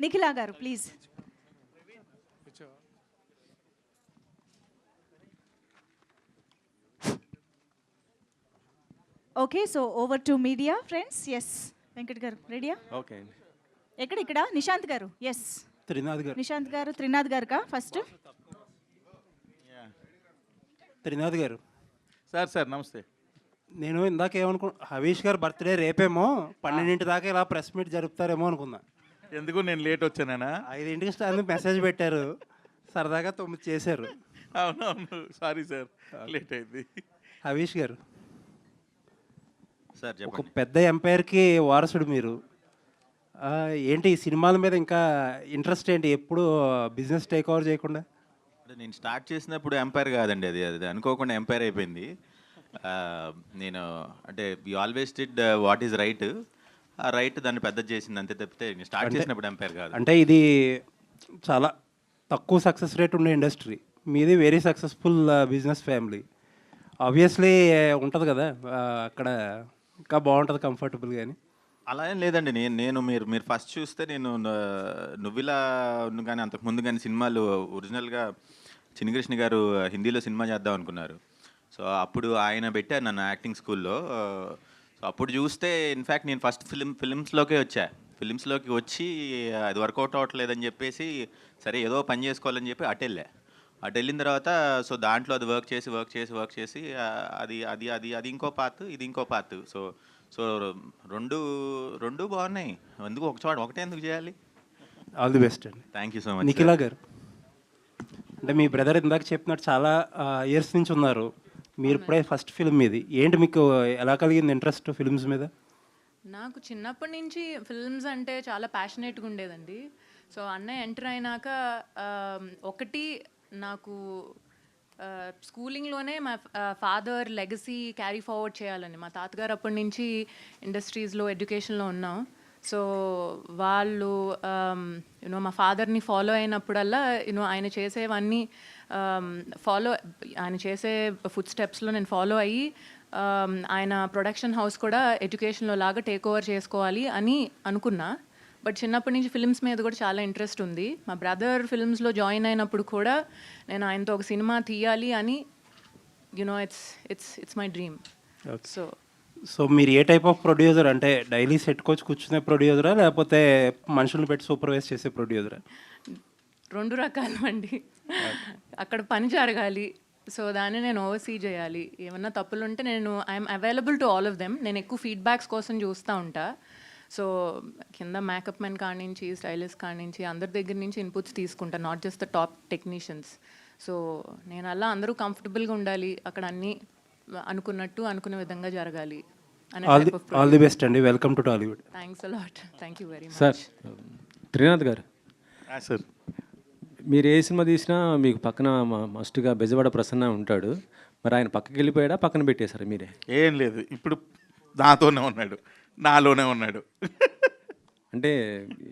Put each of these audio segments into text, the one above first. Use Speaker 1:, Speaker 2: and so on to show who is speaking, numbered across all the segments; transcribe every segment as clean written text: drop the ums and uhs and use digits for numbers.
Speaker 1: నిఖిలా గారు please. Okay, so over to media friends. Yes Venkat గారు రెడీయా?
Speaker 2: ఓకే అండి.
Speaker 1: ఇక్కడ నిశాంత్ గారు. ఎస్
Speaker 2: త్రినాథ్ గారు.
Speaker 1: నిశాంత్ గారు త్రినాథ్ గారుకా ఫస్ట్.
Speaker 2: త్రినాథ్ గారు
Speaker 3: సార్ నమస్తే.
Speaker 2: నేను ఇందాక హవీష్ గారు బర్త్డే రేపేమో 12 దాకా ఇలా ప్రెస్ మీట్ జరుపుతారేమో అనుకున్నా.
Speaker 3: ఎందుకు నేను లేట్ వచ్చానా?
Speaker 2: 5కి స్టార్ మెసేజ్ పెట్టారు, సరదాగా 9 చేశారు.
Speaker 3: అవునవును, సారీ సార్, లేట్ అయింది.
Speaker 2: హవీష్ గారు,
Speaker 4: సార్
Speaker 2: ఒక
Speaker 4: చెప్పండి.
Speaker 2: పెద్ద ఎంపైర్కి వారసుడు మీరు. ఏంటి ఈ సినిమాల మీద ఇంకా ఇంట్రెస్ట్ ఏంటి? ఎప్పుడు బిజినెస్ టేక్ ఓవర్ చేయకుండా?
Speaker 4: అంటే నేను స్టార్ట్ చేసినప్పుడు ఎంపైర్ కాదండి, అది అది అనుకోకుండా ఎంపైర్ అయిపోయింది. నేను అంటే you always did what is right, ఆ రైట్ దాన్ని పెద్ద చేసింది అంతే తప్పితే నేను స్టార్ట్ చేసినప్పుడు ఎంపైర్ కాదు.
Speaker 2: అంటే ఇది చాలా తక్కువ సక్సెస్ రేట్ ఉండే ఇండస్ట్రీ, మీది very successful business family. Obviously ఉంటుంది కదా, అక్కడ ఇంకా బాగుంటుంది కంఫర్టబుల్. కానీ
Speaker 4: అలా ఏం లేదండి. నేను మీరు ఫస్ట్ చూస్తే నేను నువ్విలా కానీ అంతకుముందు కానీ సినిమాలు ఒరిజినల్గా చిన్నకృష్ణ గారు హిందీలో సినిమా చేద్దాం అనుకున్నారు. సో అప్పుడు ఆయన పెట్టారు నన్ను యాక్టింగ్ స్కూల్లో. సో అప్పుడు చూస్తే ఇన్ఫ్యాక్ట్ నేను ఫస్ట్ ఫిలిమ్స్లోకి ఫిలిమ్స్లోకి వచ్చి అది వర్కౌట్ అవ్వట్లేదని చెప్పేసి సరే ఏదో పని చేసుకోవాలని చెప్పి అటు వెళ్ళిన తర్వాత సో దాంట్లో అది వర్క్ చేసి అది అది అది అది ఇంకో పార్ట్, ఇది ఇంకో పార్ట్. సో రెండు బాగున్నాయి. ఎందుకు ఒకటే ఎందుకు చేయాలి?
Speaker 2: ఆల్ ది బెస్ట్ అండి.
Speaker 4: Thank you so much.
Speaker 2: Nikhila గారు, అంటే మీ బ్రదర్ ఇందాక చెప్పినట్టు చాలా ఇయర్స్ నుంచి ఉన్నారు, మీరు ఇప్పుడే ఫస్ట్ ఫిల్మ్ మీది. ఏంటి మీకు ఎలా కలిగింది ఇంట్రెస్ట్ ఫిల్మ్స్ మీద?
Speaker 5: నాకు చిన్నప్పటి నుంచి ఫిల్మ్స్ అంటే చాలా ప్యాషనేట్గా ఉండేదండి. సో అన్నయ్య ఎంటర్ అయినాక ఒకటి నాకు స్కూలింగ్లోనే మా ఫాదర్ లెగసీ క్యారీ ఫార్వర్డ్ చేయాలని. మా తాతగారు అప్పటి నుంచి ఇండస్ట్రీస్లో ఎడ్యుకేషన్లో ఉన్నాం. సో వాళ్ళు మా ఫాదర్ని ఫాలో అయినప్పుడల్లా ఆయన చేసేవన్నీ ఆయన చేసే ఫుడ్ స్టెప్స్లో నేను ఫాలో అయ్యి ఆయన ప్రొడక్షన్ హౌస్ కూడా ఎడ్యుకేషన్లో లాగా టేక్ ఓవర్ చేసుకోవాలి అని అనుకున్నా. బట్ చిన్నప్పటి నుంచి ఫిల్మ్స్ మీద కూడా చాలా ఇంట్రెస్ట్ ఉంది. మా బ్రదర్ ఫిల్మ్స్లో జాయిన్ అయినప్పుడు కూడా నేను ఆయనతో ఒక సినిమా తీయాలి అని ఇట్స్ మై డ్రీమ్.
Speaker 2: సో మీరు ఏ టైప్ ఆఫ్ ప్రొడ్యూసర్? అంటే డైలీ సెట్కొచ్చి కూర్చునే ప్రొడ్యూసరా, లేకపోతే మనుషులను పెట్టి సూపర్వైజ్ చేసే ప్రొడ్యూసరా?
Speaker 5: 2 రకాలు అండి. అక్కడ పని జరగాలి, సో దాన్ని నేను ఓవర్సీ చేయాలి. ఏమన్నా తప్పులు ఉంటే నేను I'm available to all of them. నేను ఎక్కువ ఫీడ్బ్యాక్స్ కోసం చూస్తూ ఉంటా. సో కింద మేకప్ మెన్ కాడి నుంచి, స్టైలిస్ట్ కాడి నుంచి, అందరి దగ్గర నుంచి ఇన్పుట్స్ తీసుకుంటా, not just the top technicians. So నేను అలా అందరూ కంఫర్టబుల్గా ఉండాలి, అక్కడ అన్నీ అనుకున్న విధంగా జరగాలి.
Speaker 2: ఆల్ ది బెస్ట్ అండి. Welcome to Tollywood.
Speaker 5: Thanks a lot. Thank you very much.
Speaker 6: Sir, Trinath గారు,
Speaker 3: సార్
Speaker 6: మీరు ఏ సినిమా తీసినా మీకు పక్కన మస్ట్గా బెజవాడ ప్రసన్న ఉంటాడు. మరి ఆయన పక్కకి వెళ్ళిపోయాడా, పక్కన పెట్టేశారు మీరే?
Speaker 3: ఏం లేదు, ఇప్పుడు నాలోనే ఉన్నాడు.
Speaker 6: అంటే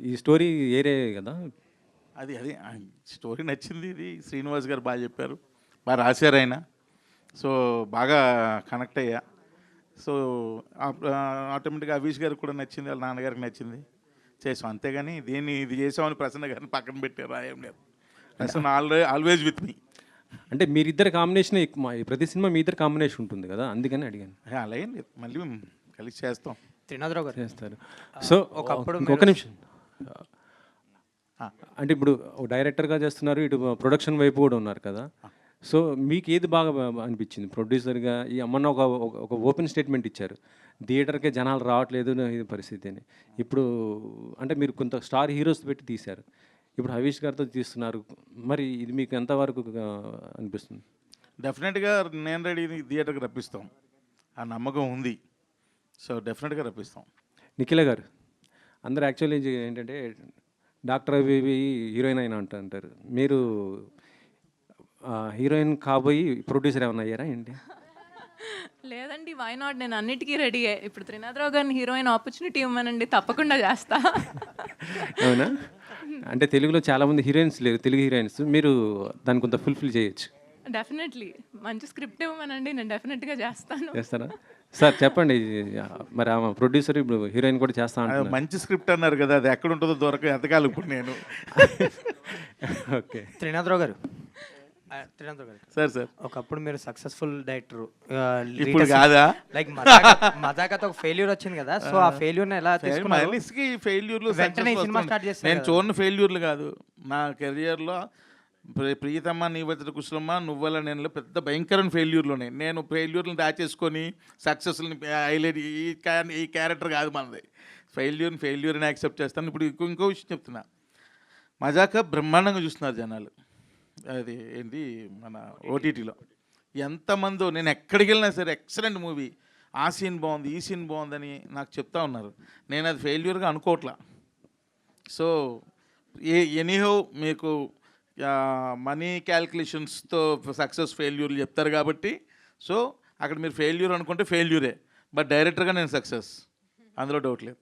Speaker 6: ఈ స్టోరీ ఏరే కదా,
Speaker 3: అది స్టోరీ నచ్చింది. ఇది శ్రీనివాస్ గారు బాగా చెప్పారు, బాగా రాశారు ఆయన. సో బాగా కనెక్ట్ అయ్యా. సో ఆటోమేటిక్గా హవీష్ గారికి కూడా నచ్చింది, వాళ్ళ నాన్నగారికి నచ్చింది, చేసాం. అంతేగాని ఇది చేసామని ప్రసన్న గారిని పక్కన పెట్టారు ఏం లేదు. Prasanna always with me.
Speaker 6: అంటే మీరిద్దరు కాంబినేషన్ ప్రతి సినిమా మీ ఇద్దరు కాంబినేషన్ ఉంటుంది కదా, అందుకని అడిగాను.
Speaker 3: అలా ఏం లేదు, మళ్ళీ కలిసి చేస్తాం.
Speaker 7: త్రినాథరావు గారు
Speaker 6: చేస్తారు. సో ఒక నిమిషం, అంటే ఇప్పుడు డైరెక్టర్గా చేస్తున్నారు, ఇటు ప్రొడక్షన్ వైపు కూడా ఉన్నారు కదా. సో మీకు ఏది బాగా అనిపించింది ప్రొడ్యూసర్గా? ఈ అమ్మన్న ఒక ఓపెన్ స్టేట్మెంట్ ఇచ్చారు, థియేటర్కే జనాలు రావట్లేదు ఇది పరిస్థితి అని. ఇప్పుడు అంటే మీరు కొంత స్టార్ హీరోస్ పెట్టి తీశారు, ఇప్పుడు హవీష్ గారితో తీస్తున్నారు, మరి ఇది మీకు ఎంతవరకు అనిపిస్తుంది?
Speaker 3: డెఫినెట్గా నేను రెడీ, థియేటర్కి రప్పిస్తాం, ఆ నమ్మకం ఉంది. సో డెఫినెట్గా రప్పిస్తాం.
Speaker 6: నిఖిల గారు, అందరు యాక్చువల్లీ ఏంటంటే డాక్టర్ అవి హీరోయిన్ అయినా అంటారు, మీరు హీరోయిన్ కాబోయి ప్రొడ్యూసర్ ఏమన్నా అయ్యారా ఏంటి?
Speaker 5: లేదండి, వై నాట్, నేను అన్నిటికీ రెడీ. ఇప్పుడు త్రినాథరావు గారిని హీరోయిన్ ఆపర్చునిటీ ఇవ్వమనండి, తప్పకుండా చేస్తా.
Speaker 6: అవునా? అంటే తెలుగులో చాలామంది హీరోయిన్స్ లేరు, తెలుగు హీరోయిన్స్, మీరు దాన్ని కొంత ఫుల్ఫిల్ చేయొచ్చు.
Speaker 5: డెఫినెట్లీ మంచి స్క్రిప్ట్ ఇవ్వమనండి, నేను డెఫినెట్గా చేస్తాను.
Speaker 6: చేస్తారా? సార్ చెప్పండి, మరి ఆమె ప్రొడ్యూసర్ ఇప్పుడు హీరోయిన్ కూడా చేస్తా
Speaker 3: అది
Speaker 6: అంటున్నారు.
Speaker 3: మంచి స్క్రిప్ట్ అన్నారు కదా, అది ఎక్కడ ఉంటుందో దొరక ఎతకాలి ఇప్పుడు నేను.
Speaker 6: ఓకే.
Speaker 7: త్రినాథరావు గారు,
Speaker 3: సార్ సార్
Speaker 7: ఒకప్పుడు మీరు సక్సెస్ఫుల్ డైరెక్టర్,
Speaker 3: ఇప్పుడు కాదా?
Speaker 7: లైక్ మజాకతో ఒక ఫెయిల్యూర్ వచ్చింది కదా, సో ఆ ఫెయిల్యూర్ ఎలా తీసుకున్నారు?
Speaker 3: మైలిస్కి ఫెయిల్యూర్లు
Speaker 7: వెంటనే ఈ సినిమా స్టార్ట్ చేస్తారు
Speaker 3: నేను
Speaker 7: కదా.
Speaker 3: చూడని ఫెయిల్యూర్లు కాదు నా కెరియర్లో. ప్రియతమ్మ నీ వచ్చి కుశలమ్మ నువ్వల నేను పెద్ద భయంకరమైన ఫెయిల్యూర్లు ఉన్నాయి. నేను ఫెయిల్యూర్లను దాచేసుకొని సక్సెస్ని హైలైట్ ఈ క్యారెక్టర్ కాదు మనది. ఫెయిల్యూర్ని యాక్సెప్ట్ చేస్తాను. ఇప్పుడు ఇంకో విషయం చెప్తున్నా, మజాక బ్రహ్మాండంగా చూస్తున్నారు జనాలు. అది ఏంటి మన ఓటీటీలో ఎంతమందో, నేను ఎక్కడికి వెళ్ళినా సరే ఎక్సలెంట్ మూవీ, ఆ సీన్ బాగుంది ఈ సీన్ బాగుందని నాకు చెప్తా ఉన్నారు. నేను అది ఫెయిల్యూర్గా అనుకోవట్లా. సో ఎనీహో మీకు మనీ క్యాల్కులేషన్స్తో సక్సెస్ ఫెయిల్యూర్లు చెప్తారు కాబట్టి, సో అక్కడ మీరు ఫెయిల్యూర్ అనుకుంటే ఫెయిల్యూరే, బట్ డైరెక్టర్గా నేను సక్సెస్, అందులో డౌట్ లేదు.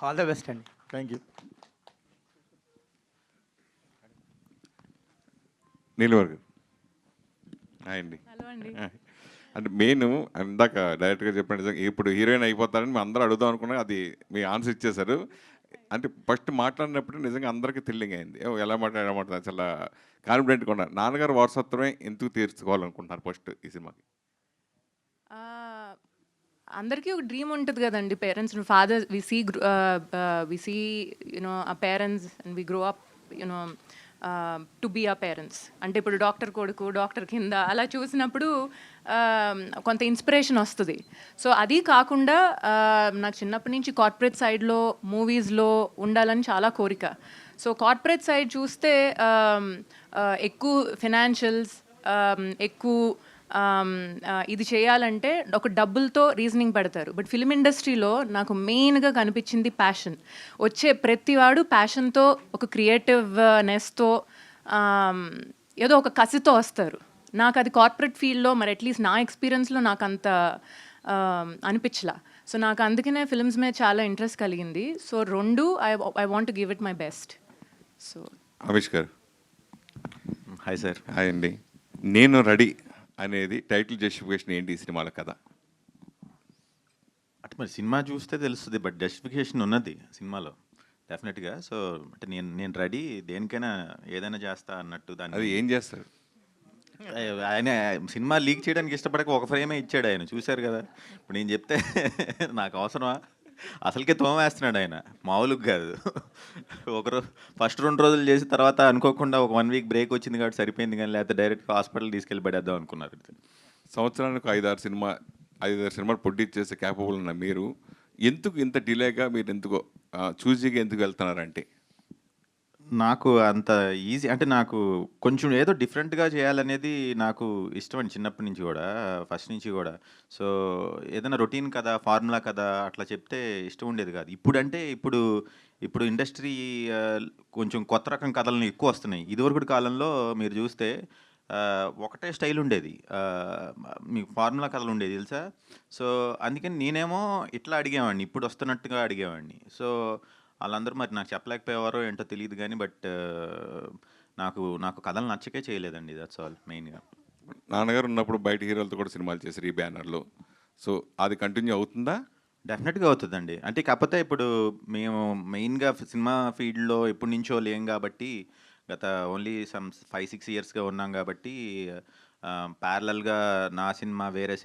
Speaker 7: ఆల్ ద బెస్ట్ అండి.
Speaker 3: Thank you.
Speaker 8: నీలవర్ గారు హాయ్ అండి.
Speaker 5: హలో అండి.
Speaker 8: అంటే మెయిన్ ఇందాక డైరెక్ట్గా చెప్పండి, నిజంగా ఇప్పుడు హీరోయిన్ అయిపోతారని మేము అందరూ అడుగుదాం అనుకున్నాం, అది మీ ఆన్సర్ ఇచ్చేశారు. అంటే ఫస్ట్ మాట్లాడినప్పుడు నిజంగా అందరికీ థ్రిల్లింగ్ అయింది. ఎలా మాట్లాడమంటారు, చాలా కాన్ఫిడెంట్గా ఉన్నారు. నాన్నగారు వారసత్వమే ఎందుకు తీర్చుకోవాలనుకుంటున్నారు ఫస్ట్ ఈ సినిమాకి?
Speaker 5: అందరికీ ఒక డ్రీమ్ ఉంటుంది కదండి, parents father we see you know ఆ parents and we grow up you know to be ఆ పేరెంట్స్. అంటే ఇప్పుడు డాక్టర్ కొడుకు డాక్టర్ కింద అలా చూసినప్పుడు కొంత ఇన్స్పిరేషన్ వస్తుంది. సో అది కాకుండా నాకు చిన్నప్పటి నుంచి కార్పొరేట్ సైడ్లో మూవీస్లో ఉండాలని చాలా కోరిక. సో కార్పొరేట్ సైడ్ చూస్తే ఎక్కువ ఫినాన్షియల్స్, ఎక్కువ ఇది చేయాలంటే ఒక డబ్బులతో రీజనింగ్ పెడతారు. బట్ ఫిల్మ్ ఇండస్ట్రీలో నాకు మెయిన్గా కనిపించింది ప్యాషన్. వచ్చే ప్రతివాడు ప్యాషన్తో, ఒక క్రియేటివ్నెస్తో, ఏదో ఒక కసితో వస్తారు. నాకు అది కార్పొరేట్ ఫీల్డ్లో మరి అట్లీస్ట్ నా ఎక్స్పీరియన్స్లో నాకు అంత అనిపించలా. సో నాకు అందుకనే ఫిల్మ్స్ మీద చాలా ఇంట్రెస్ట్ కలిగింది. సో రెండు I want to give it my best. So
Speaker 8: Avish గారు
Speaker 4: హాయ్ సార్.
Speaker 8: హాయ్ అండి. నేను రెడీ అనేది టైటిల్ జస్టిఫికేషన్ ఏంటి ఈ సినిమాల కదా?
Speaker 4: అంటే మరి సినిమా చూస్తే తెలుస్తుంది, బట్ జస్టిఫికేషన్ ఉన్నది సినిమాలో డెఫినెట్గా. సో అంటే నేను రెడీ, దేనికైనా ఏదైనా చేస్తా అన్నట్టు.
Speaker 8: అది
Speaker 4: దాన్ని
Speaker 8: ఏం చేస్తారు?
Speaker 4: ఆయన సినిమా లీక్ చేయడానికి ఇష్టపడక ఒక ఫ్రేమే ఇచ్చాడు ఆయన, చూశారు కదా. ఇప్పుడు నేను చెప్తే నాకు అవసరమా? అసలుకే తోమేస్తున్నాడు ఆయన, మామూలుగా కాదు. ఫస్ట్ 2 రోజులు చేసి తర్వాత అనుకోకుండా ఒక 1 వీక్ బ్రేక్ వచ్చింది కాబట్టి సరిపోయింది, కానీ లేకపోతే డైరెక్ట్గా హాస్పిటల్ తీసుకెళ్ళి పడేద్దాం అనుకున్నారు.
Speaker 8: సంవత్సరానికి 5-6 సినిమాలు ప్రొడ్యూస్ చేసే క్యాపబుల్ ఉన్న మీరు ఎందుకు ఇంత డిలేగా, మీరు ఎందుకో చూజీగా ఎందుకు వెళ్తున్నారంటే?
Speaker 4: నాకు అంత ఈజీ అంటే నాకు కొంచెం ఏదో డిఫరెంట్గా చేయాలనేది నాకు ఇష్టం అండి, చిన్నప్పటి నుంచి కూడా, ఫస్ట్ నుంచి కూడా. సో ఏదైనా రొటీన్ కదా, ఫార్ములా కదా అట్లా చెప్తే ఇష్టం ఉండేది కాదు. ఇప్పుడు ఇండస్ట్రీ కొంచెం కొత్త రకం కథలను ఎక్కువ వస్తున్నాయి. ఇదివరకు కాలంలో మీరు చూస్తే ఒకటే స్టైల్ ఉండేది, మీకు ఫార్ములా కథలు ఉండేది తెలుసా. సో అందుకని నేనేమో ఇట్లా అడిగేవాడిని, ఇప్పుడు వస్తున్నట్టుగా అడిగేవాడిని. సో వాళ్ళందరూ మరి నాకు చెప్పలేకపోయేవారో ఏంటో తెలియదు కానీ, బట్ నాకు కథలు నచ్చకే చేయలేదండి. దట్స్ ఆల్ మెయిన్గా.
Speaker 8: నాన్నగారు ఉన్నప్పుడు బయట హీరోలతో కూడా సినిమాలు చేశారు ఈ బ్యానర్లో. సో అది కంటిన్యూ అవుతుందా?
Speaker 4: డెఫినెట్గా అవుతుందండి. అంటే కాకపోతే ఇప్పుడు మేము మెయిన్గా సినిమా ఫీల్డ్లో ఎప్పటి నుంచో లేం కాబట్టి, గత ఓన్లీ 5-6 ఇయర్స్గా ఉన్నాం కాబట్టి ప్యారలల్గా నా సినిమా వేరే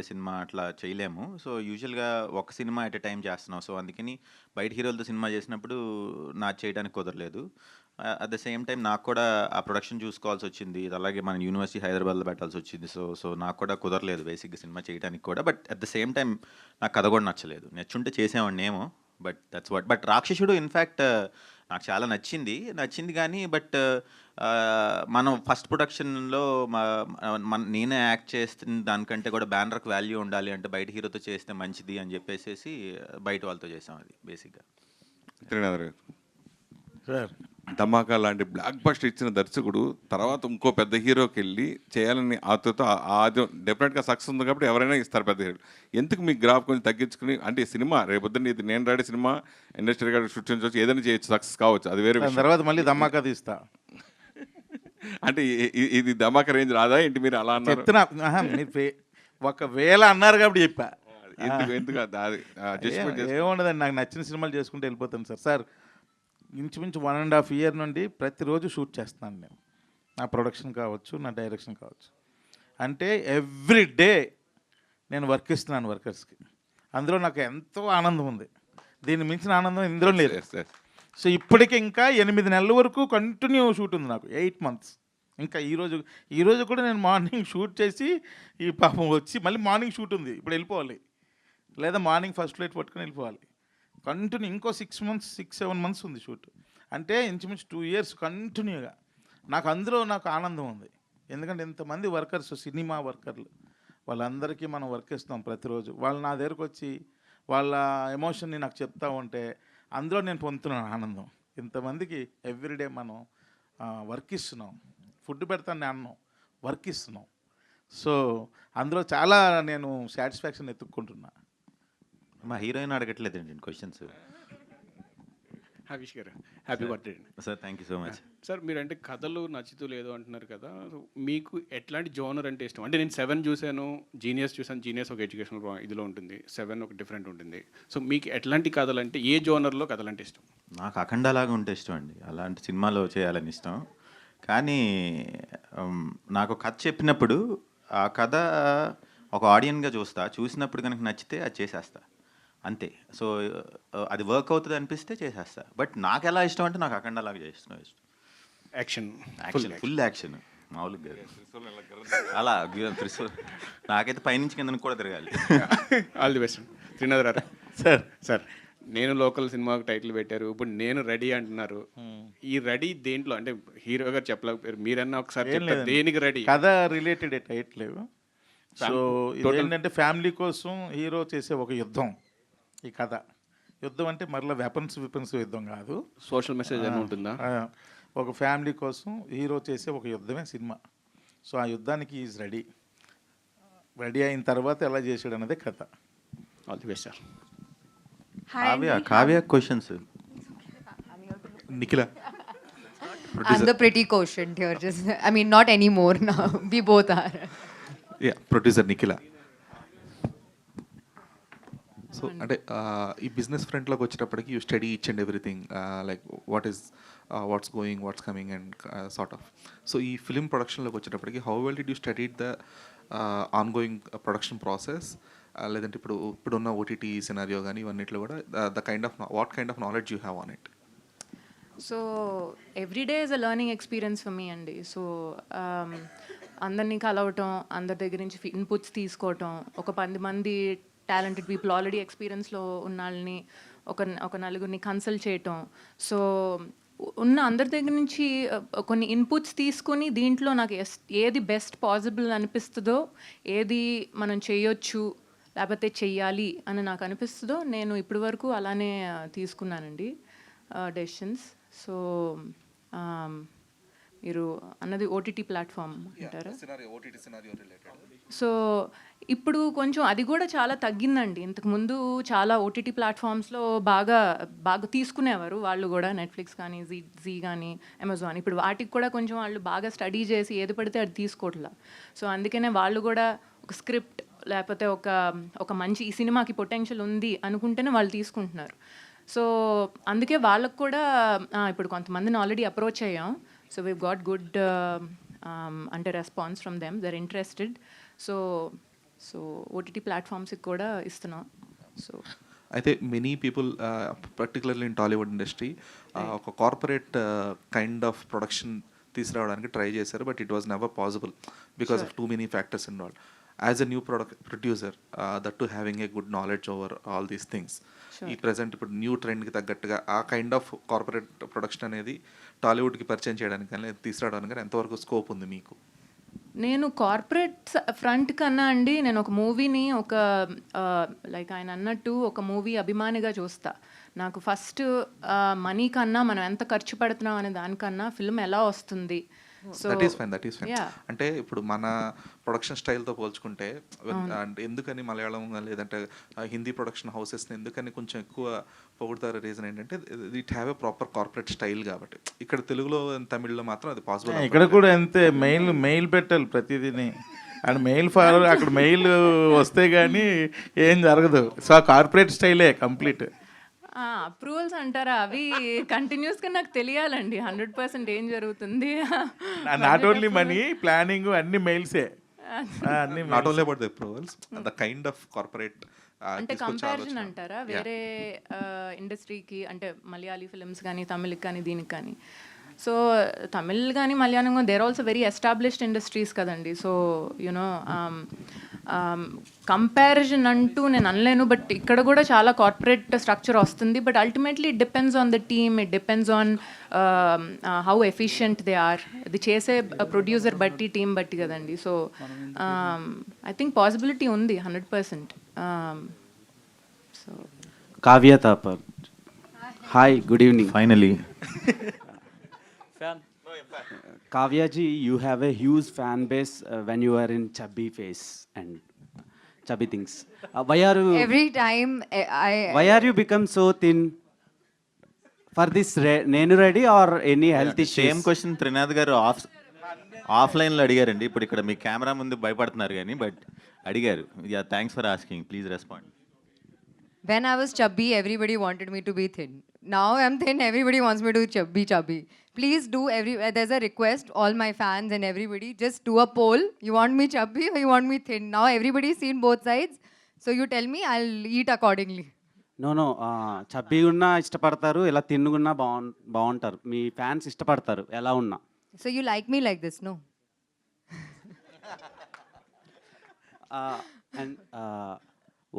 Speaker 4: సినిమా అట్లా చేయలేము. సో యూజువల్గా ఒక సినిమా ఎట్ ఎ టైం చేస్తున్నాం. సో అందుకని బయట హీరోలతో సినిమా చేసినప్పుడు నాకు చేయడానికి కుదరలేదు. అట్ ద సేమ్ టైం నాకు కూడా ఆ ప్రొడక్షన్ చూసుకోవాల్సి వచ్చింది, అలాగే మన యూనివర్సిటీ హైదరాబాద్లో పెట్టాల్సి వచ్చింది. సో నాకు కూడా కుదరలేదు బేసిక్గా సినిమా చేయడానికి కూడా. But at the same time నాకు కథ కూడా నచ్చలేదు. నచ్చుంటే చేసేవాడిని ఏమో, బట్ దట్స్ వాట్. బట్ రాక్షసుడు ఇన్ఫ్యాక్ట్ నాకు చాలా నచ్చింది కానీ, బట్ మనం ఫస్ట్ ప్రొడక్షన్లో నేనే యాక్ట్ చేస్తున్న దానికంటే కూడా బ్యానర్కి వాల్యూ ఉండాలి అంటే బయట హీరోతో చేస్తే మంచిది అని చెప్పేసి బయట వాళ్ళతో చేసాం అది బేసిక్గా.
Speaker 8: త్రినాథ్ గారు,
Speaker 3: సార్
Speaker 8: ధమాకా లాంటి బ్లాక్ బస్టర్ ఇచ్చిన దర్శకుడు తర్వాత ఇంకో పెద్ద హీరోకి వెళ్ళి చేయాలని ఆతృత, అది డెఫినెట్గా సక్సెస్ ఉంది కాబట్టి ఎవరైనా ఇస్తారు పెద్ద హీరో. ఎందుకు మీ గ్రాఫ్ కొంచెం తగ్గించుకుని, అంటే సినిమా రేపొద్దున ఇది నేను రాడే సినిమా ఇండస్ట్రీ గారు సృష్టించవచ్చు, ఏదైనా చేయొచ్చు, సక్సెస్ కావచ్చు, అది వేరే విషయం.
Speaker 3: తర్వాత మళ్ళీ ధమాకా తీస్తా
Speaker 8: అంటే ఇది ధమాకా రేంజ్ రాదా ఏంటి మీరు అలా అన్నారు?
Speaker 3: చెప్తున్నా, మీరు ఒకవేళ అన్నారు కాబట్టి చెప్పా.
Speaker 8: ఎందుకు ఎందుకు అది జడ్జ్మెంట్
Speaker 3: ఏముండదండి, నాకు నచ్చిన సినిమాలు చేసుకుంటూ వెళ్ళిపోతాను సార్. ఇంచుమించు 1.5 year నుండి ప్రతిరోజు షూట్ చేస్తున్నాను నేను. నా ప్రొడక్షన్ కావచ్చు, నా డైరెక్షన్ కావచ్చు. అంటే ఎవ్రీ డే నేను వర్క్ ఇస్తున్నాను వర్కర్స్కి. అందులో నాకు ఎంతో ఆనందం ఉంది. దీన్ని మించిన ఆనందం ఇందులో లేదు. సో ఇప్పటికి ఇంకా 8 నెలల వరకు కంటిన్యూ షూట్ ఉంది నాకు, 8 months. ఇంకా ఈరోజు కూడా నేను మార్నింగ్ షూట్ చేసి ఈ పాపం వచ్చి మళ్ళీ మార్నింగ్ షూట్ ఉంది, ఇప్పుడు వెళ్ళిపోవాలి, లేదా మార్నింగ్ ఫస్ట్ ఫ్లైట్ పట్టుకొని వెళ్ళిపోవాలి. కంటిన్యూ ఇంకో 6-7 months ఉంది షూట్. అంటే ఇంచుమించు 2 years కంటిన్యూగా. అందులో నాకు ఆనందం ఉంది. ఎందుకంటే ఇంతమంది వర్కర్స్, సినిమా వర్కర్లు, వాళ్ళందరికీ మనం వర్క్ ఇస్తాం ప్రతిరోజు. వాళ్ళు నా దగ్గరకు వచ్చి వాళ్ళ ఎమోషన్ని నాకు చెప్తా ఉంటే అందులో నేను పొందుతున్నాను ఆనందం. ఇంతమందికి ఎవ్రీడే మనం వర్క్ ఇస్తున్నాం, ఫుడ్ పెడతాను అన్నం, వర్క్ ఇస్తున్నాం. సో అందులో చాలా నేను సాటిస్ఫాక్షన్ ఎత్తుక్కుంటున్నా.
Speaker 4: మా హీరోయిన్ అడగట్లేదండి క్వశ్చన్స్.
Speaker 9: హరీష్ గారు హ్యాపీ బర్త్డే అండి.
Speaker 4: Sir thank you so much.
Speaker 9: Sir మీరు అంటే కథలు నచ్చుతూ లేదు అంటున్నారు కదా, సో మీకు ఎట్లాంటి జోనర్ అంటే ఇష్టం? అంటే నేను 7 చూశాను, జీనియస్ చూశాను. జీనియస్ ఒక ఎడ్యుకేషనల్ ఇదిలో ఉంటుంది, 7 ఒక డిఫరెంట్ ఉంటుంది. సో మీకు ఎట్లాంటి కథలు అంటే, ఏ జోనర్లో కథలు అంటే ఇష్టం?
Speaker 4: నాకు అఖండలాగా ఉంటే ఇష్టం అండి, అలాంటి సినిమాలో చేయాలని ఇష్టం. కానీ నాకు కథ చెప్పినప్పుడు ఆ కథ ఒక ఆడియన్గా చూసినప్పుడు కనుక నచ్చితే అది చేసేస్తా అంతే. సో అది వర్క్ అవుతుంది అనిపిస్తే చేసేస్తా. బట్ నాకు ఎలా ఇష్టం అంటే నాకు అఖండలాగా చేసిన ఇష్టం.
Speaker 9: యాక్షన్,
Speaker 4: ఫుల్ యాక్షన్ మామూలుగా అలా నాకైతే పైనుంచి కింద కూడా తిరగాలి.
Speaker 9: All the best. శ్రీనాథ్ రారా. సార్ నేను లోకల్ సినిమాకి టైటిల్ పెట్టారు, ఇప్పుడు నేను రెడీ అంటున్నారు. ఈ రెడీ దేంట్లో అంటే హీరో గారు చెప్పలేకపోయారు, మీరన్నా ఒకసారి చెప్తారు దేనికి రెడీ?
Speaker 3: కథ రిలేటెడ్ టైటిల్. సో ఏంటంటే ఫ్యామిలీ కోసం హీరో చేసే ఒక యుద్ధం ఈ కథ. యుద్ధం అంటే మరలా వెపన్స్ యుద్ధం కాదు,
Speaker 9: సోషల్ మెసేజ్ అని ఉంటుందా?
Speaker 3: ఒక ఫ్యామిలీ కోసం హీరో చేసే ఒక యుద్ధమే సినిమా. సో ఆ యుద్ధానికి ఈజ్ రెడీ అయిన తర్వాత ఎలా చేసాడు అన్నదే కథ.
Speaker 9: All the best sir.
Speaker 4: Kavya questions.
Speaker 10: Nikhila.
Speaker 11: I'm the pretty quotient here. I mean, not anymore now. We both are.
Speaker 10: Yeah, producer Nikhila. So అంటే ఈ బిజినెస్ ఫ్రంట్లోకి వచ్చేటప్పటికి you study each and everything, like what's going, what's coming and sort of. So ఈ film ప్రొడక్షన్లోకి వచ్చేటప్పటికి how well did you study the ongoing production process, లేదంటే ఇప్పుడున్న OTT scenario కానీ ఇవన్నిట్లో కూడా what kind of knowledge you have on it?
Speaker 5: So everyday is a learning experience for me అండి. So అందరినీ కలవటం, అందరి దగ్గర నుంచి ఇన్పుట్స్ తీసుకోవటం, ఒక 10 మంది టాలెంటెడ్ పీపుల్ ఆల్రెడీ ఎక్స్పీరియన్స్లో ఉన్న వాళ్ళని ఒక నలుగురిని కన్సల్ట్ చేయటం. సో ఉన్న అందరి దగ్గర నుంచి కొన్ని ఇన్పుట్స్ తీసుకొని దీంట్లో నాకు ఏది బెస్ట్ పాసిబుల్ అనిపిస్తుందో, ఏది మనం చేయొచ్చు లేకపోతే చెయ్యాలి అని నాకు అనిపిస్తుందో నేను ఇప్పటి వరకు అలానే తీసుకున్నానండి డెసిషన్స్. సో మీరు అన్నది ఓటీటీ ప్లాట్ఫామ్ అంటారా? సో ఇప్పుడు కొంచెం అది కూడా చాలా తగ్గిందండి. ఇంతకుముందు చాలా ఓటీటీ ప్లాట్ఫామ్స్లో బాగా తీసుకునేవారు వాళ్ళు కూడా, నెట్ఫ్లిక్స్ కానీ జీ కానీ అమెజాన్. ఇప్పుడు వాటికి కూడా కొంచెం వాళ్ళు బాగా స్టడీ చేసి ఏది పడితే అది తీసుకోవట్లా. సో అందుకనే వాళ్ళు కూడా ఒక స్క్రిప్ట్ లేకపోతే ఒక మంచి ఈ సినిమాకి పొటెన్షియల్ ఉంది అనుకుంటేనే వాళ్ళు తీసుకుంటున్నారు. సో అందుకే వాళ్ళకు కూడా ఇప్పుడు కొంతమందిని ఆల్రెడీ అప్రోచ్ అయ్యాం. సో వీ గాట్ గుడ్ అంటే response from them, their interested. So OTT ప్లాట్ఫామ్స్కి కూడా ఇస్తున్నాం. సో
Speaker 10: అయితే many people particularly in Tollywood industry ఒక కార్పొరేట్ కైండ్ ఆఫ్ ప్రొడక్షన్ తీసుకురావడానికి ట్రై చేశారు, but it was never possible because of too many factors involved. As a new producer that to having a good knowledge over all these things, ఈ present ఇప్పుడు new ట్రెండ్కి తగ్గట్టుగా ఆ kind of corporate production అనేది టాలీవుడ్కి పరిచయం చేయడానికి కానీ తీసుకురావడానికి కానీ ఎంతవరకు స్కోప్ ఉంది మీకు?
Speaker 5: నేను కార్పొరేట్ ఫ్రంట్ కన్నా అండి, నేను ఒక మూవీని లైక్ ఆయన అన్నట్టు ఒక మూవీ అభిమానిగా చూస్తా. నాకు ఫస్ట్ మనీ కన్నా మనం ఎంత ఖర్చు పెడుతున్నాం అనే దానికన్నా ఫిల్మ్ ఎలా వస్తుంది. So
Speaker 10: that is fine. అంటే ఇప్పుడు మన ప్రొడక్షన్ స్టైల్తో పోల్చుకుంటే ఎందుకని మలయాళం లేదంటే హిందీ ప్రొడక్షన్ హౌసెస్ని ఎందుకని కొంచెం ఎక్కువ పొగుడుతారు? రీజన్ ఏంటంటే it have a proper corporate style కాబట్టి. ఇక్కడ తెలుగులో తమిళ్లో మాత్రం అది పాసిబుల్.
Speaker 3: ఇక్కడ కూడా అంతే, మెయిల్ పెట్టాలి ప్రతిదీని. అండ్ మెయిల్ ఫాలో అక్కడ మెయిల్ వస్తే కానీ ఏం జరగదు. సో ఆ కార్పొరేట్ స్టైలే కంప్లీట్.
Speaker 5: అప్రూవల్స్ అంటారా, అవి కంటిన్యూస్గా నాకు తెలియాలండి 100% ఏం జరుగుతుంది.
Speaker 3: నాట్ ఓన్లీ మనీ, ప్లానింగ్ అన్ని మెయిల్సే. అన్ని
Speaker 10: not only about the approvals, the kind of corporate
Speaker 5: అంటే కంపారిజన్ అంటారా వేరే ఇండస్ట్రీకి, అంటే మలయాళీ ఫిల్మ్స్ కానీ తమిళ్కి కానీ దీనికి కానీ. సో తమిళ్ కానీ Malayalam there also very established industries కదండి. సో యునో కంపారిజన్ అంటూ నేను అనలేను, బట్ ఇక్కడ కూడా చాలా కార్పొరేట్ స్ట్రక్చర్ వస్తుంది. But ultimately it depends on the team, it depends on how efficient they are. ఇది చేసే ప్రొడ్యూసర్ బట్టి, టీం బట్టి కదండి. సో ఐ థింక్ పాసిబిలిటీ ఉంది 100%. So
Speaker 12: Kavya Thapar. Hi, good evening.
Speaker 4: Finally
Speaker 12: Kavya ji, you have a huge fan base when you are in chubby face and chubby things. Why are you?
Speaker 11: Every time
Speaker 12: Why are you become so thin? For this Nenu ready or any health issues?
Speaker 4: Same question Trinath గారు ఆఫ్లైన్లో అడిగారండి. ఇప్పుడు ఇక్కడ మీ camera ముందు భయపడుతున్నారు కానీ, but అడిగారు. Yeah, thanks for asking, please respond.
Speaker 11: when I was chubby, everybody wanted me to be thin. Now I'm thin, everybody wants me to be chubby. Please do there's a request, all my fans and everybody, just do a poll. You want me chubby or you want me thin? Now everybody's seen both sides. So you tell me, I'll eat accordingly.
Speaker 12: No, chubby ఉన్నా ఇష్టపడతారు, ఇలా తిన్నుగున్నా బాగుంటారు. మీ fans ఇష్టపడతారు ఎలా ఉన్నా.
Speaker 11: So you like me like this, no?
Speaker 12: And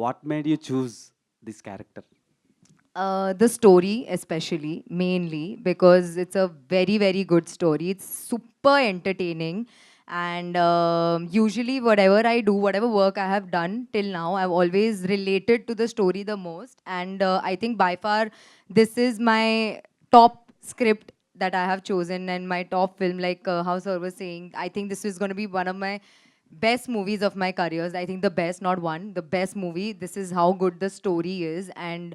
Speaker 12: what made you choose this character?
Speaker 11: The story, especially, mainly, because it's a very, very good story. It's super entertaining. And usually, whatever I do, whatever work I have done till now, I've always related to the story the most. And I think by far, this is my top script that I have chosen and my top film, like how sir was saying. I think this is going to be one of my best movies of my careers. I think the best, not one, the best movie. This is how good the story is. And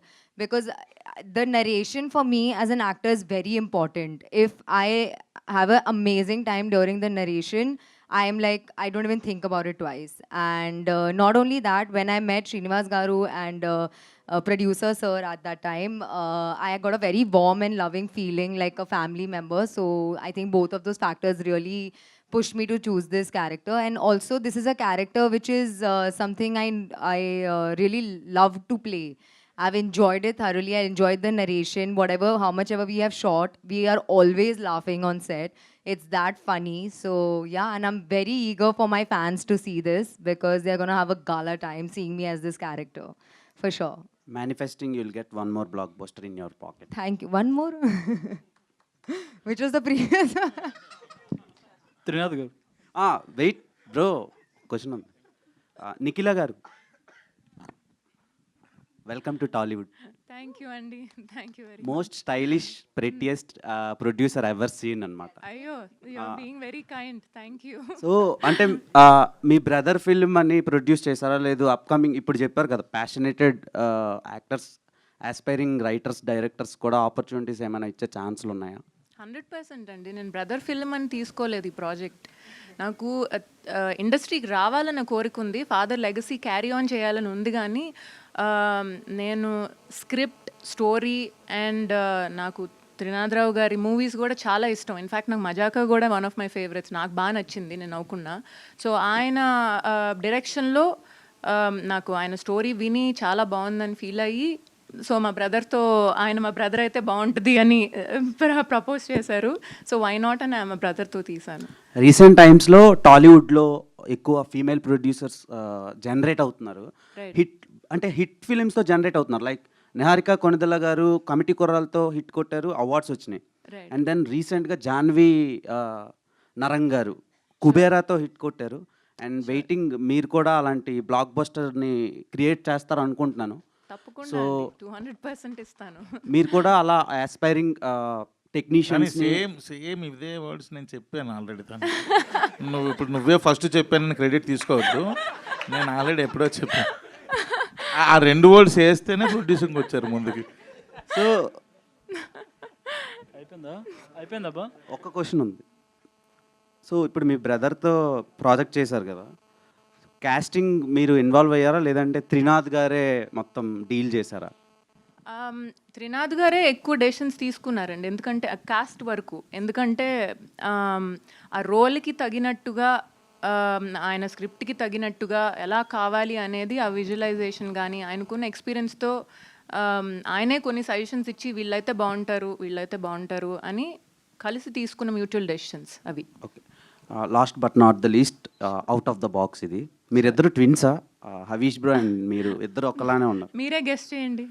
Speaker 11: because the narration for me as an actor is very important. If I have an amazing time during the narration, I am like, I don't even think about it twice. And not only that, when I met Srinivas Garu and producer sir at that time, I got a very warm and loving feeling like a family member. So I think both of those factors really pushed me to choose this character. And also this is a character which is something I really love to play. I've enjoyed it thoroughly. I enjoyed the narration, how much ever we have shot, we are always laughing on set. It's that funny. So yeah, and I'm very eager for my fans to see this because they're going to have a gala time seeing me as this character, for sure.
Speaker 12: Manifesting, you'll get one more blockbuster in your pocket.
Speaker 11: Thank you. One more? Which was the previous one?
Speaker 12: Trinath గారు wait bro, question ఉంది. నిఖిల గారు, welcome to Tollywood.
Speaker 5: Thank you అండి, thank you very
Speaker 12: most stylish prettiest producer ever seen అనమాట.
Speaker 5: అయ్యో, you're being very kind, thank you.
Speaker 12: So అంటే మీ brother film అని produce చేశారా లేదు? అప్కమింగ్ ఇప్పుడు చెప్పారు కదా, passionated actors, aspiring writers, directors కూడా ఆపర్చునిటీస్ ఏమైనా ఇచ్చే ఛాన్స్లు ఉన్నాయా?
Speaker 5: 100% అండి. నేను బ్రదర్ ఫిల్మ్ అని తీసుకోలేదు ఈ ప్రాజెక్ట్. నాకు ఇండస్ట్రీకి రావాలన్న కోరిక ఉంది, ఫాదర్ లెగసీ క్యారీ ఆన్ చేయాలని ఉంది. కానీ నేను స్క్రిప్ట్, స్టోరీ అండ్ నాకు త్రినాథరావు గారి మూవీస్ కూడా చాలా ఇష్టం. ఇన్ఫ్యాక్ట్ నాకు మజాకా కూడా వన్ ఆఫ్ మై ఫేవరెట్స్, నాకు బాగా నచ్చింది, నేను నవ్వుకున్నా. సో ఆయన డైరెక్షన్లో నాకు ఆయన స్టోరీ విని చాలా బాగుందని ఫీల్ అయ్యి, సో మా బ్రదర్ అయితే బాగుంటుంది అని ప్రపోజ్ చేశారు. సో వై నాట్ అని మా బ్రదర్తో తీశాను.
Speaker 12: రీసెంట్ టైమ్స్లో టాలీవుడ్లో ఎక్కువ ఫీమేల్ ప్రొడ్యూసర్స్ జనరేట్ అవుతున్నారు. హిట్ ఫిలిమ్స్తో జనరేట్ అవుతున్నారు. లైక్ నిహారిక కొనిదెల గారు కమిటీ కుర్రాలతో హిట్ కొట్టారు, అవార్డ్స్ వచ్చినాయి. అండ్ దెన్ రీసెంట్గా జాన్వి నరంగ్ గారు కుబేరాతో హిట్ కొట్టారు. అండ్ వెయిటింగ్, మీరు కూడా అలాంటి బ్లాక్ బస్టర్ని క్రియేట్ చేస్తారు అనుకుంటున్నాను.
Speaker 5: తప్పకుండా 200% ఇస్తాను.
Speaker 12: మీరు కూడా అలా ఆస్పైరింగ్ టెక్నీషియన్స్.
Speaker 3: సేమ్ ఇదే వర్డ్స్ నేను చెప్పాను ఆల్రెడీ. నువ్వే ఫస్ట్ చెప్పానని క్రెడిట్ తీసుకోవద్దు, నేను ఆల్రెడీ ఎప్పుడో చెప్పాను. ఆ 2 వర్డ్స్ వేస్తేనే ప్రొడ్యూసింగ్ వచ్చారు ముందుకి.
Speaker 12: సో
Speaker 6: అయిపోయిందా?
Speaker 12: ఒక్క క్వశ్చన్ ఉంది. సో ఇప్పుడు మీ బ్రదర్తో ప్రాజెక్ట్ చేశారు కదా, కాస్టింగ్ మీరు ఇన్వాల్వ్ అయ్యారా, లేదంటే త్రినాథ్ గారే మొత్తం డీల్ చేశారా?
Speaker 5: త్రినాథ్ గారే ఎక్కువ డెసిషన్స్ తీసుకున్నారండి, ఎందుకంటే ఆ కాస్ట్ వరకు. ఎందుకంటే ఆ రోల్కి తగినట్టుగా ఆయన స్క్రిప్ట్కి తగినట్టుగా ఎలా కావాలి అనేది ఆ విజువలైజేషన్ కానీ ఆయనకున్న ఎక్స్పీరియన్స్తో ఆయనే కొన్ని సజెషన్స్ ఇచ్చి వీళ్ళైతే బాగుంటారు అని కలిసి తీసుకున్న మ్యూచువల్ డెసిషన్స్ అవి.
Speaker 12: Okay, last but not the least, out of the box ఇది. మీరిద్దరు ట్విన్సా? హవీష్ బ్రో అండ్ మీరు ఇద్దరు ఒకలానే ఉన్నారు.
Speaker 5: మీరే గెస్ట్ చేయండి.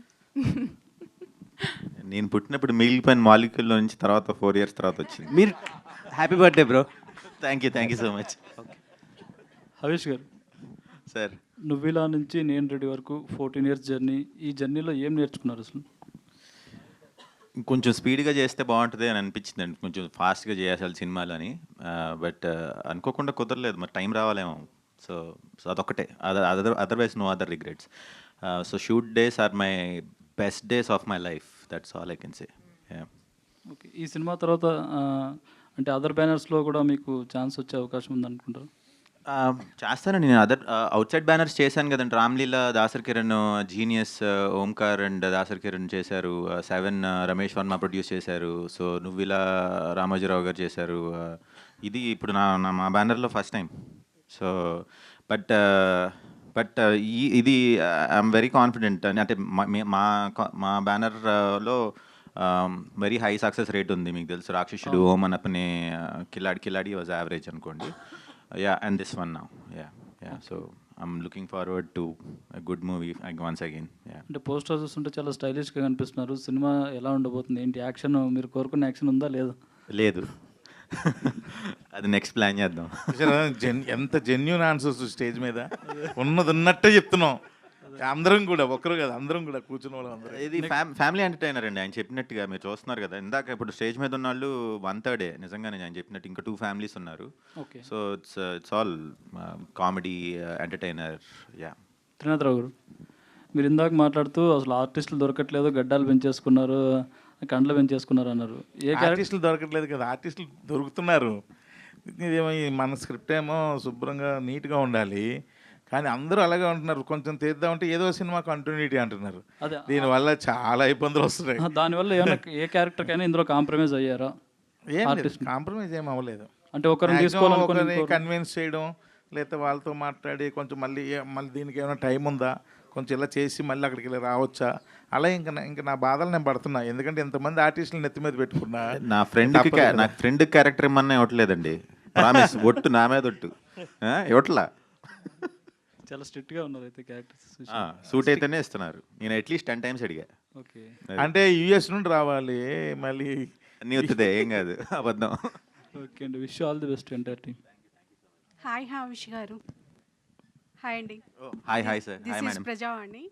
Speaker 4: నేను పుట్టినప్పుడు మిగిలిపోయిన మాలిక్యూల్లో నుంచి తర్వాత 4 years తర్వాత వచ్చింది.
Speaker 12: మీరు happy birthday bro.
Speaker 4: Thank you so much.
Speaker 13: Harish గారు
Speaker 4: సార్,
Speaker 13: నువ్విలా నుంచి నేను రెడీ వరకు 14 years జర్నీ. ఈ జర్నీలో ఏం నేర్చుకున్నారు అసలు?
Speaker 4: కొంచెం స్పీడ్గా చేస్తే బాగుంటుంది అని అనిపించింది అండి, కొంచెం ఫాస్ట్గా చేయాలి సినిమాలు అని. బట్ అనుకోకుండా కుదరలేదు, మరి టైం రావాలేమో. సో అదొక్కటే, otherwise no other regrets. So shoot days are my best days of my life, that's all I can say.
Speaker 13: Okay, ఈ సినిమా తర్వాత అంటే అదర్ బ్యానర్స్లో కూడా మీకు ఛాన్స్ వచ్చే అవకాశం ఉందనుకుంటారు?
Speaker 4: చేస్తానండి, నేను అవుట్ సైడ్ బ్యానర్స్ చేశాను కదండి. రామ్లీలా దాసర్ కిరణ్, జీనియస్ ఓంకార్ అండ్ దాసర్ కిరణ్ చేశారు. 7 రమేష్ వర్మ ప్రొడ్యూస్ చేశారు. సో నువ్విలా రామోజీరావు గారు చేశారు. ఇది ఇప్పుడు మా బ్యానర్లో ఫస్ట్ టైం. సో బట్ ఇది ఐఎమ్ వెరీ కాన్ఫిడెంట్. అంటే మా బ్యానర్లో వెరీ హై సక్సెస్ రేట్ ఉంది. మీకు తెలుసు, రాక్షసుడు, ఓం అనపనే, కిలాడి వాజ్ యావరేజ్ అనుకోండి. And this one now. So I'm looking forward to a good movie once again.
Speaker 13: అంటే పోస్టర్ చూస్తుంటే చాలా స్టైలిష్గా కనిపిస్తున్నారు. సినిమా ఎలా ఉండబోతుంది, ఏంటి యాక్షన్, మీరు కోరుకున్న యాక్షన్ ఉందా లేదా?
Speaker 4: లేదు, అది నెక్స్ట్ ప్లాన్ చేద్దాం.
Speaker 3: ఎంత జెన్యూన్ ఆన్సర్స్ స్టేజ్ మీద ఉన్నట్టే చెప్తున్నాం. అందరం కూడా, ఒక్కరు కదా, అందరం కూడా కూర్చున్న వాళ్ళు అందరూ.
Speaker 4: ఇది ఫ్యామిలీ ఎంటర్టైనర్ అండి, ఆయన చెప్పినట్టుగా. మీరు చూస్తున్నారు కదా ఇందాక, ఇప్పుడు స్టేజ్ మీద ఉన్న వాళ్ళు 1/3 నిజంగానే ఆయన చెప్పినట్టు. ఇంకా 2 families ఉన్నారు. So it's all comedy entertainer.
Speaker 13: Trinatha Rao గారు, మీరు ఇందాక మాట్లాడుతూ అసలు ఆర్టిస్టులు దొరకట్లేదు, గడ్డాలు పెంచేసుకున్నారు, కండ్లు పెంచేసుకున్నారు అన్నారు.
Speaker 3: ఆర్టిస్టులు దొరకట్లేదు కదా, ఆర్టిస్టులు దొరుకుతున్నారు. ఇదేమో మన స్క్రిప్ట్ ఏమో శుభ్రంగా నీట్గా ఉండాలి, కానీ అందరూ అలాగే ఉంటున్నారు. కొంచెం తీద్దామంటే ఏదో సినిమా కంటిన్యూటీ అంటున్నారు. దీనివల్ల చాలా ఇబ్బందులు వస్తున్నాయి.
Speaker 13: దానివల్ల ఏమైనా ఏ క్యారెక్టర్కైనా ఇందులో కాంప్రమైజ్ అయ్యారా?
Speaker 3: కాంప్రమైజ్ ఏం అవ్వలేదు.
Speaker 13: అంటే ఒకరిని
Speaker 3: కన్విన్స్ చేయడం, లేకపోతే వాళ్ళతో మాట్లాడి కొంచెం మళ్ళీ దీనికి ఏమైనా టైం ఉందా, కొంచెం ఇలా చేసి మళ్ళీ అక్కడికి వెళ్ళి రావచ్చా, అలా ఇంకా నా బాధలు నేను పడుతున్నా. ఎందుకంటే ఇంతమంది ఆర్టిస్టులు నెత్తి మీద పెట్టుకున్నా.
Speaker 4: నా ఫ్రెండ్ క్యారెక్టర్ ఏమన్నా ఇవ్వట్లేదండి, ప్రామిస్. ఒట్టు నా మీద ఒట్టు ఇవ్వట్లా.
Speaker 13: చాలా స్ట్రిక్ట్గా ఉన్నారు అయితే క్యారెక్టర్స్.
Speaker 4: సూట్ అయితేనే ఇస్తున్నారు. నేను అట్లీస్ట్ 10 times అడిగా.
Speaker 13: ఓకే,
Speaker 3: అంటే US నుండి రావాలి, మళ్ళీ
Speaker 4: అన్నీ వస్తుంది, ఏం కాదు, అబద్ధం.
Speaker 13: ఓకే అండి, wish all the best entire team.
Speaker 14: Hi Harish గారు. హాయ్ అండి.
Speaker 4: Hi sir.
Speaker 14: దిస్ ఇస్ ప్రజావాణి.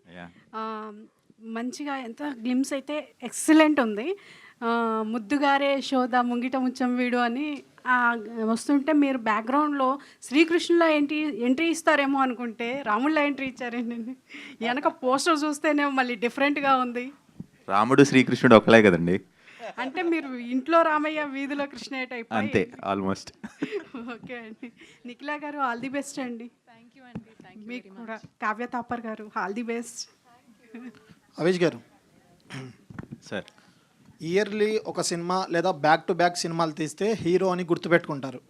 Speaker 14: మంచిగా ఎంత గ్లిమ్స్ అయితే ఎక్సలెంట్ ఉంది. ముద్దుగారే యశోద ముంగిట ముచ్చం వీడు అని వస్తుంటే మీరు బ్యాక్గ్రౌండ్లో శ్రీకృష్ణులా ఎంట్రీ ఇస్తారేమో అనుకుంటే రాముళ్ళ ఎంట్రీ ఇచ్చారండి. వెనక పోస్టర్ చూస్తేనే మళ్ళీ డిఫరెంట్గా ఉంది.
Speaker 4: రాముడు శ్రీకృష్ణుడు ఒకలే కదండి.
Speaker 14: అంటే మీరు ఇంట్లో రామయ్య, వీధిలో కృష్ణయ్య టైప్.
Speaker 4: అంతే ఆల్మోస్ట్.
Speaker 14: ఓకే అండి. నిఖిలా గారు ఆల్ ది బెస్ట్ అండి.
Speaker 5: థ్యాంక్ యూ అండి.
Speaker 14: మీకు కూడా. కావ్య తాపర్ గారు ఆల్ ది బెస్ట్.
Speaker 15: హరీష్ గారు
Speaker 4: సార్,
Speaker 15: ఇయర్లీ ఒక సినిమా లేదా బ్యాక్ టు బ్యాక్ సినిమాలు తీస్తే హీరో అని గుర్తుపెట్టుకుంటారు.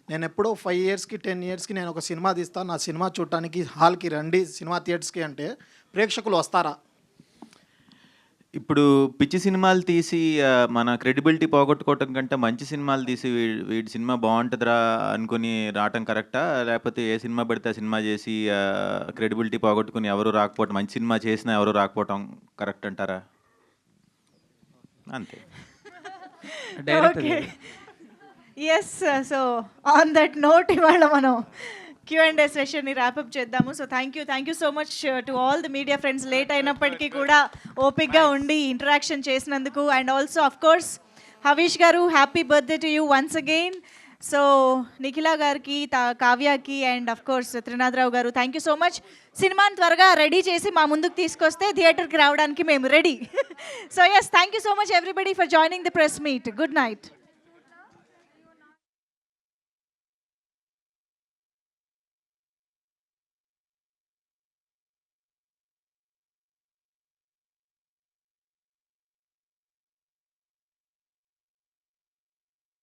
Speaker 15: నేను ఎప్పుడో 5 yearsకి 10 yearsకి నేను ఒక సినిమా తీస్తాను, నా సినిమా చూడటానికి హాల్కి రండి, సినిమా థియేటర్స్కి అంటే ప్రేక్షకులు వస్తారా?
Speaker 4: ఇప్పుడు పిచ్చి సినిమాలు తీసి మన క్రెడిబిలిటీ పోగొట్టుకోవటం కంటే మంచి సినిమాలు తీసి వీడి సినిమా బాగుంటుందిరా అనుకుని రావటం కరెక్టా, లేకపోతే ఏ సినిమా పడితే ఆ సినిమా చేసి క్రెడిబిలిటీ పోగొట్టుకుని ఎవరు రాకపోవటం, మంచి సినిమా చేసినా ఎవరు రాకపోవటం కరెక్ట్ అంటారా? అంతే.
Speaker 1: Yes, so on that note ఇవాళ మనం Q&A సెషన్ని ర్యాపప్ చేద్దాము. So thank you so much to all the media friends. Late అయినప్పటికీ కూడా ఓపిక్గా ఉండి ఇంటరాక్షన్ చేసినందుకు. And also of course Harish గారు, happy birthday to you once again. So Nikhila గారికి, కావ్యకి అండ్ అఫ్ కోర్స్ త్రినాథరావు గారు, థ్యాంక్ యూ సో మచ్. సినిమాని త్వరగా రెడీ చేసి మా ముందుకు తీసుకొస్తే థియేటర్కి రావడానికి మేము ready. So yes, thank you so much everybody for joining the press meet. Good night.